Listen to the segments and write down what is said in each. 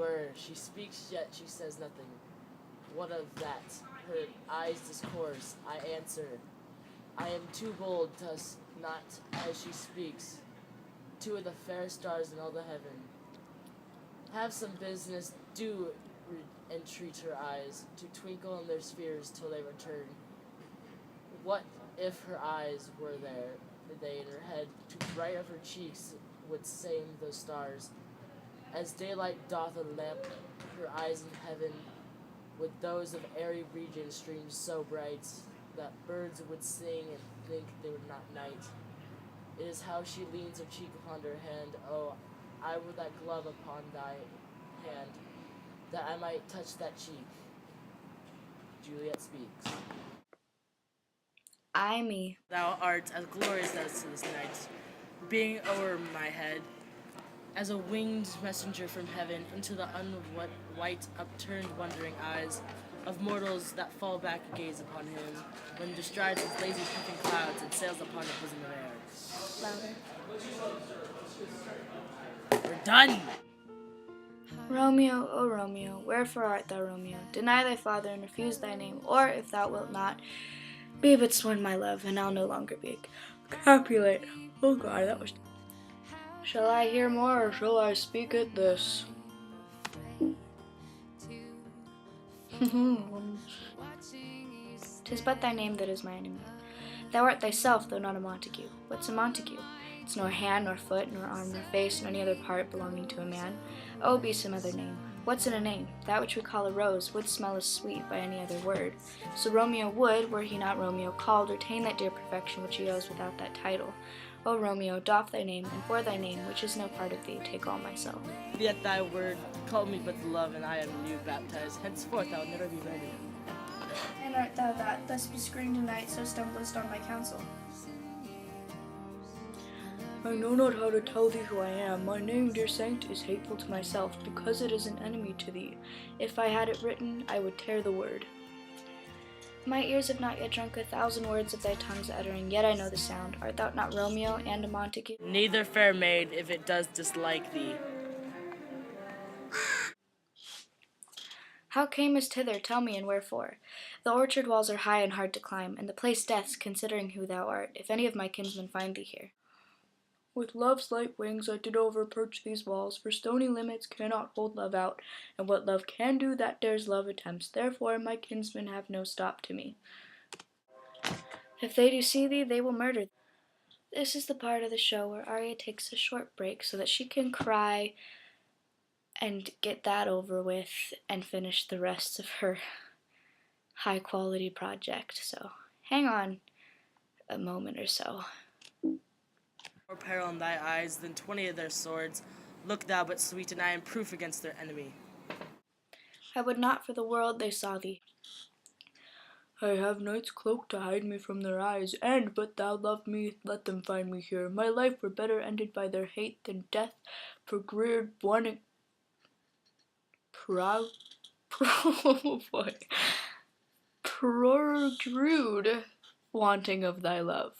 were. She speaks, yet she says nothing. What of that? Her eyes discourse. I answered. I am too bold, thus not as she speaks. Two of the fair stars in all the heaven. Have some business, do entreat her eyes, to twinkle in their spheres till they return. What if her eyes were there, they in her head, to bright of her cheeks would same those stars. As daylight doth a lamp, her eyes in heaven, with those of airy regions stream so bright, that birds would sing and think they were not night. It is how she leans her cheek upon her hand. Oh, I would that glove upon thy hand, that I might touch that cheek. Juliet speaks. Ay me. Thou art as glorious as this night, being o'er my head, as a winged messenger from heaven into the unwhite upturned wondering eyes of mortals that fall back and gaze upon him, when bestrides his lazy puffing clouds and sails upon the bosom of air. Louder. We're done! Romeo, O Romeo, wherefore art thou Romeo? Deny thy father and refuse thy name, or, if thou wilt not, be but sworn my love, and I'll no longer be Capulet. Oh God, that was... Shall I hear more, or shall I speak at this? 'Tis but thy name that is my enemy. Thou art thyself, though not a Montague. What's a Montague? It's nor hand, nor foot, nor arm, nor face, nor any other part belonging to a man. Oh, be some other name. What's in a name? That which we call a rose would smell as sweet by any other word. So Romeo would, were he not Romeo called, retain that dear perfection which he owes without that title. O Romeo, doff thy name, and for thy name, which is no part of thee, take all myself. Yet thy word called me but love, and I am new baptized. Henceforth I'll never be ready. And art thou that, thus bescreened tonight, so stumblest on my counsel? I know not how to tell thee who I am. My name, dear saint, is hateful to myself, because it is an enemy to thee. If I had it written, I would tear the word. My ears have not yet drunk 1,000 words of thy tongue's uttering, yet I know the sound. Art thou not Romeo and a Montague? Neither, fair maid, if it does dislike thee. How camest hither? Tell me, and wherefore? The orchard walls are high and hard to climb, and the place deaths, considering who thou art, if any of my kinsmen find thee here. With love's light wings I did overperch these walls, for stony limits cannot hold love out, and what love can do, that dares love attempts. Therefore my kinsmen have no stop to me. If they do see thee, they will murder thee. This is the part of the show where Aria takes a short break so that she can cry and get that over with and finish the rest of her high quality project. So hang on a moment or so. More peril in thy eyes than 20 of their swords. Look thou but sweet, and I am proof against their enemy. I would not for the world they saw thee. I have night's cloak to hide me from their eyes, and, but thou love me, let them find me here. My life were better ended by their hate than death, progrered one oh boy, protrude, wanting of thy love.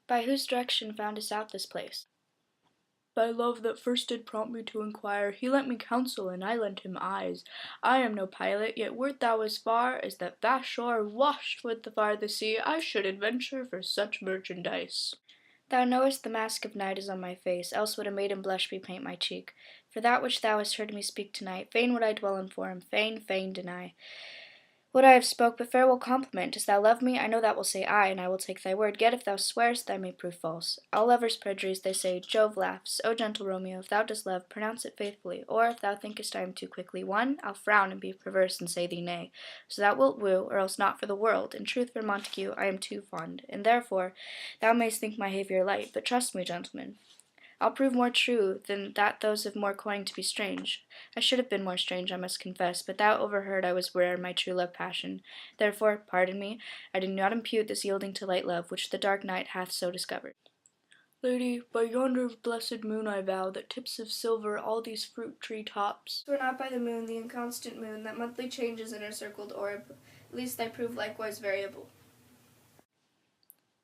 By whose direction foundest out this place? Thy love that first did prompt me to inquire, he lent me counsel, and I lent him eyes. I am no pilot, yet wert thou as far as that vast shore washed with the farthest sea, I should adventure for such merchandise. Thou knowest the mask of night is on my face, else would a maiden blush bepaint my cheek. For that which thou hast heard me speak tonight, fain would I dwell in form, fain deny what I have spoke, but fair will compliment. Dost thou love me? I know that will say aye, and I will take thy word. Yet if thou swearest, thou may prove false. All lovers' perjuries, they say. Jove laughs. O gentle Romeo, if thou dost love, pronounce it faithfully. Or if thou thinkest I am too quickly won, I'll frown and be perverse and say thee nay. So thou wilt woo, or else not for the world. In truth, for Montague, I am too fond, and therefore thou mayst think my behaviour light. But trust me, gentlemen, I'll prove more true than that those of more coin to be strange. I should have been more strange, I must confess, but thou overheard I was rare in my true love passion. Therefore, pardon me, I did not impute this yielding to light love, which the dark night hath so discovered. Lady, by yonder blessed moon I vow that tips of silver all these fruit tree tops. Swear not by the moon, the inconstant moon, that monthly changes in her circled orb. At least thy prove likewise variable.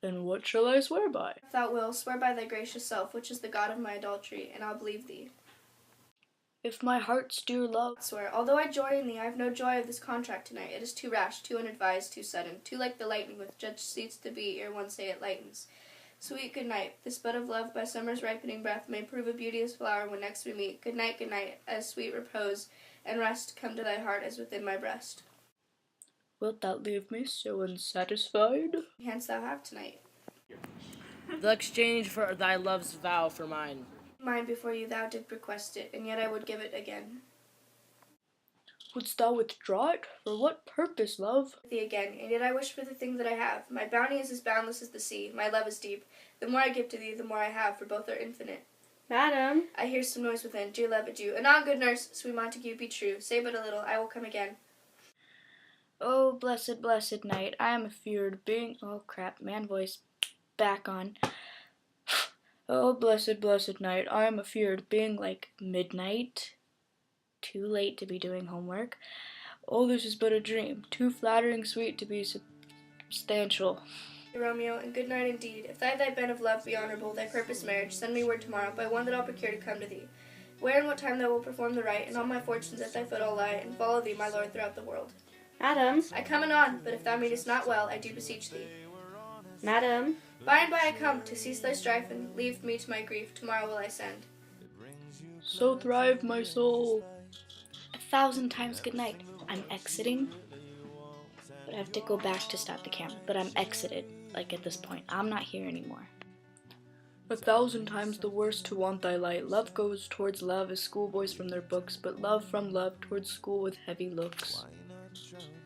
Then what shall I swear by? If thou wilt, swear by thy gracious self, which is the god of my adultery, and I'll believe thee. if my heart's dear love. Swear, although I joy in thee, I have no joy of this contract tonight. It is too rash, too unadvised, too sudden, too like the lightning which judge seats to be ere one say it lightens. Sweet good night. This bud of love by summer's ripening breath may prove a beauteous flower when next we meet. Good night, as sweet repose and rest come to thy heart as within my breast. Wilt thou leave me so unsatisfied? Canst thou have tonight? The exchange for thy love's vow for mine. Mine before you thou did request it, and yet I would give it again. Wouldst thou withdraw it? For what purpose, love? Thee again, and yet I wish for the thing that I have. My bounty is as boundless as the sea, my love is deep. The more I give to thee, the more I have, for both are infinite. Madam. I hear some noise within. Dear love, adieu. Anon, good nurse, sweet Montague, be true. Say but a little, I will come again. Oh, blessed, blessed night, I am afeard being... Oh, crap, man voice back on. Oh, blessed, blessed night, I am afeard being like midnight. Too late to be doing homework. Oh, this is but a dream, too flattering sweet to be substantial. Romeo, and good night indeed. If thy bent of love be honorable, thy purpose marriage, send me word tomorrow, by one that I'll procure to come to thee. Where and what time thou wilt perform the rite, and all my fortunes at thy foot I'll lie, and follow thee, my lord, throughout the world. Madam. I come anon, but if thou meanest not well, I do beseech thee. Madam. By and by I come, to cease thy strife, and leave me to my grief. Tomorrow will I send. So thrive my soul. 1,000 times good night. I'm exiting, but I have to go back to stop the camera. But I'm exited, like at this point. I'm not here anymore. 1,000 times the worse to want thy light. Love goes towards love as schoolboys from their books, but love from love towards school with heavy looks.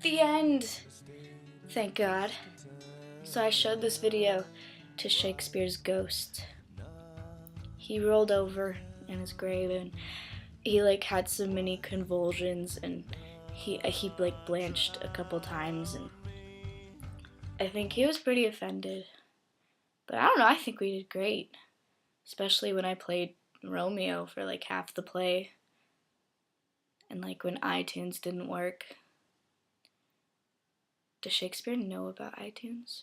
The end! Thank God. So I showed this video to Shakespeare's ghost. He rolled over in his grave and he had some mini convulsions and he blanched a couple times, and I think he was pretty offended. But I don't know, I think we did great. Especially when I played Romeo for half the play. And when iTunes didn't work. Does Shakespeare know about iTunes?